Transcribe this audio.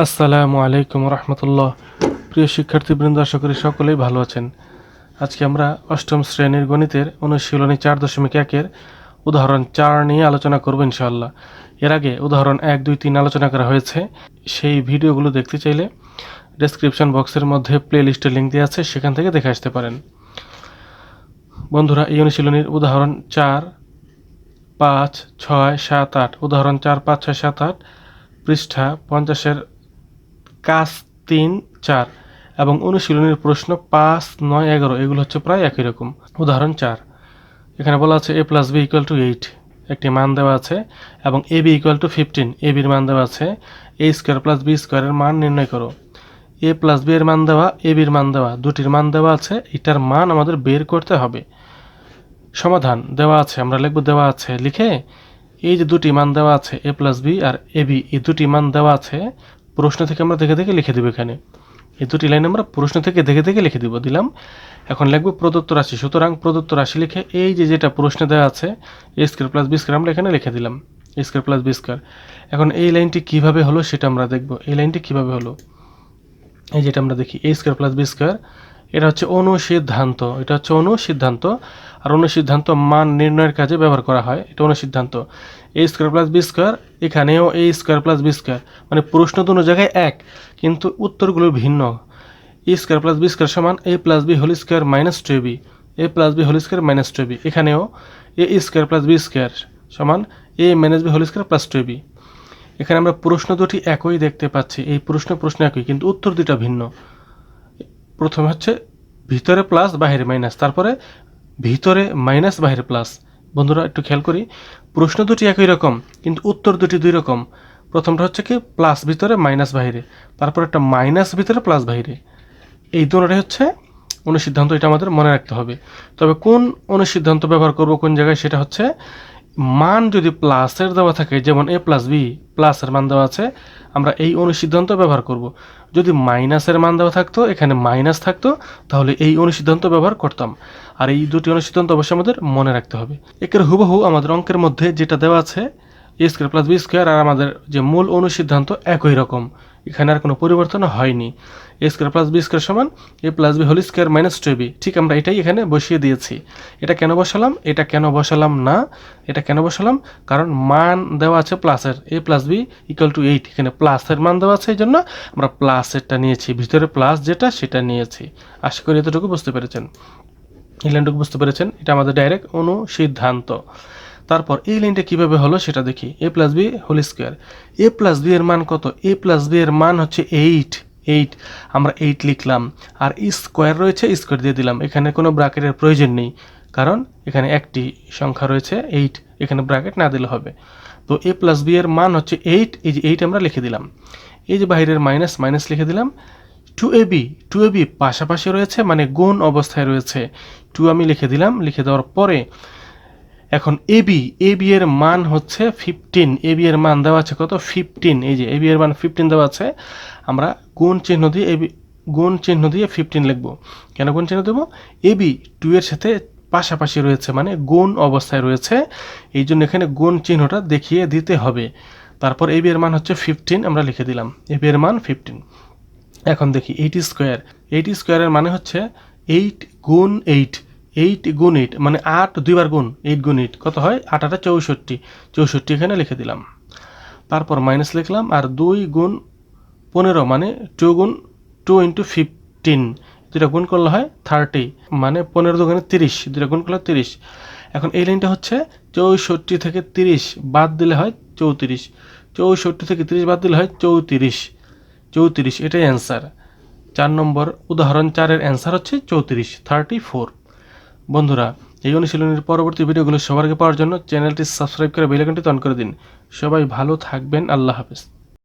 আসসালামু আলাইকুম রহমতুল্লাহ। প্রিয় শিক্ষার্থীবৃন্দ, আশা করি সকলেই ভালো আছেন। আজকে আমরা অষ্টম শ্রেণীর গণিতের অনুশীলনী 4.1-এর উদাহরণ 4 নিয়ে আলোচনা করব ইনশাআল্লাহ। এর আগে উদাহরণ 1, 2, 3 আলোচনা করা হয়েছে। সেই ভিডিওগুলো দেখতে চাইলে ডেসক্রিপশন বক্সের মধ্যে প্লে লিস্টের লিঙ্ক দেওয়া আছে, সেখান থেকে দেখে আসতে পারেন। বন্ধুরা, এই অনুশীলনীর উদাহরণ 4, 5, 6, 7, 8, উদাহরণ 4, 5, 6, 7, 8 পৃষ্ঠা 50-এর কাজ 3, 4 এবং অনুশীলনীর প্রশ্ন 5, 9, 11 এগুলো হচ্ছে প্রায় একই রকম। উদাহরণ 4, এখানে বলা আছে a + b = 8, একটি মান দেওয়া আছে, এবং ab = 15, ab এর মান দেওয়া আছে। a² + b² এর মান নির্ণয় করো। a + b এর মান দেওয়া, ab এর মান দেওয়া, দুটির মান দেওয়া আছে, এটার মান আমাদের বের করতে হবে। সমাধান দেওয়া আছে, আমরা লিখব দেওয়া আছে লিখে এই যে দুটি মান দেওয়া আছে a + b আর ab, এই দুটি মান দেওয়া আছে, প্রশ্ন থেকে আমরা দেখে দেখে লিখে দেব। এখানে এই দুটি লাইন আমরা প্রশ্ন থেকে দেখে দেখে লিখে দিব। দিলাম। এখন লিখব প্রদত্ত রাশি। সুতরাং প্রদত্ত রাশি লিখে এই যে যেটা প্রশ্নে দেওয়া আছে a² + b² আমরা এখানে লিখে দিলাম, a² + b²। এখন এই লাইনটি কিভাবে হলো সেটা আমরা দেখব। এই লাইনটি কিভাবে হলো, এই যেটা আমরা দেখি a² + b², এটা হচ্ছে অনুসিদ্ধান্ত। এটা হচ্ছে অনুসিদ্ধান্ত, আর অনুসিদ্ধান্ত মান নির্ণয়ের কাজে ব্যবহার করা হয়। এটা অনুসিদ্ধান্ত। a² + b², এখানেও a² + b², মানে প্রশ্ন দুটো জায়গায় এক, কিন্তু উত্তরগুলো ভিন্ন। a² + b² সমান a + b² - 2ab, a + b² - 2ab। এখানেও a² + b² সমান a - b² + 2ab। এখানে আমরা প্রশ্ন দুটি একই দেখতে পাচ্ছি, এই প্রশ্ন একই, কিন্তু উত্তর দুটা ভিন্ন। প্রথমে হচ্ছে ভিতরে প্লাস বাহিরে মাইনাস, তারপরে ভিতরে মাইনাস বাহিরে প্লাস। বন্ধুরা একটু খেয়াল করি, প্রশ্ন দুটি একই রকম কিন্তু উত্তর দুটি দুই রকম। প্রথমটা হচ্ছে কি প্লাস ভিতরে মাইনাস বাহিরে, তারপর একটা মাইনাস ভিতরে প্লাস বাহিরে। এই দুটোটাই হচ্ছে অনুসিদ্ধান্ত, এটা আমাদের মনে রাখতে হবে। তবে কোন অনুসিদ্ধান্ত ব্যবহার করব কোন জায়গায়, সেটা হচ্ছে মান যদি প্লাসের দেওয়া থাকে, যেমন a + b প্লাসের মান দেওয়া আছে, আমরা এই অনুসিদ্ধান্ত ব্যবহার করব। যদি মাইনাসের মান দেওয়া থাকতো, এখানে মাইনাস থাকতো, তাহলে এই অনুসিদ্ধান্ত ব্যবহার করতাম। আর এই দুটি অনুসিদ্ধান্ত অবশ্যই আমাদের মনে রাখতে হবে। একের হুবহু আমাদের অঙ্কের মধ্যে যেটা দেওয়া আছে a² + b² আর আমাদের যে মূল অনুসিদ্ধান্ত একই রকম, এখানে আর কোনো পরিবর্তন হয়নি। a² + b² সমান a + b² - 2ab। ঠিক আমরা এটাই এখানে বসিয়ে দিয়েছি। এটা কেন বসালাম, এটা কেন বসালাম না, এটা কেন বসালাম, কারণ মান দেওয়া আছে প্লাসের, a + b = 8, এখানে প্লাসের মান দেওয়া আছে, এই জন্য আমরা প্লাসেরটা নিয়েছি, ভিতরে প্লাস যেটা সেটা নিয়েছি। আশা করি এতটুকু বুঝতে পেরেছেন, এই লাইনটুকু বুঝতে পেরেছেন। এটা আমাদের ডাইরেক্ট অনুসিদ্ধান্ত। তারপর এই লাইনটা কিভাবে হলো সেটা দেখি। a + b² a + b এর মান কত, a + b এর মান হচ্ছে 8। আমরা 8 লিখলাম, আর স্কোয়ার রয়েছে, স্কোয়ার দিয়ে দিলাম। এখানে কোনো ব্র্যাকেটের প্রয়োজন নেই, কারণ এখানে একটি সংখ্যা রয়েছে 8, এখানে ব্র্যাকেট না দিলে হবে। তো a + b এর মান হচ্ছে 8, এই যে 8 আমরা লিখে দিলাম। এই যে বাইরের মাইনাস, মাইনাস লিখে দিলাম। 2ab পাশাপাশি রয়েছে, মানে গুণ অবস্থায় রয়েছে, 2 আমি লিখে দিলাম। লিখে দেওয়ার পরে এখন ab এর মান হচ্ছে 15, ab এর মান দেওয়া আছে কত 15, এই যে ab এর মান 15 দেওয়া আছে। আমরা গুণ চিহ্ন দিয়ে 15 লিখব। কেন গুণ চিহ্ন দেব, ab 2 এর সাথে পাশাপাশি রয়েছে, মানে গুণ অবস্থায় রয়েছে, এই জন্য এখানে গুণ চিহ্নটা দেখিয়ে দিতে হবে। তারপর ab এর মান হচ্ছে 15, আমরা লিখে দিলাম ab এর মান 15। এখন দেখি 8² এর মানে হচ্ছে 8 গুণ 8, 8 গুণ 8 মানে 8 দুইবার গুণ, 8 গুণ 8 কত হয়, 8 8 64 এখানে লিখে দিলাম। তারপর মাইনাস লিখলাম, আর 2 গুণ 15 মানে 2 × 15, দুটা গুণ করলে হয় 30, মানে 15 দুগুণে 30, দুটা গুণ করলে 30। এখন এই লাইনটা হচ্ছে 64 থেকে 30 বাদ দিলে হয় 34, 64 থেকে 30 বাদ দিলে হয় 34, এটাই অ্যান্সার। 4 নম্বর উদাহরণ 4 এর অ্যান্সার হচ্ছে 34। বন্ধুরা, এই অনুশীলনের পরবর্তী ভিডিওগুলো সবার আগে পাওয়ার জন্য চ্যানেলটি সাবস্ক্রাইব করে বেল আইকনটি অন করে দিন। সবাই ভালো থাকবেন, আল্লাহ হাফেজ।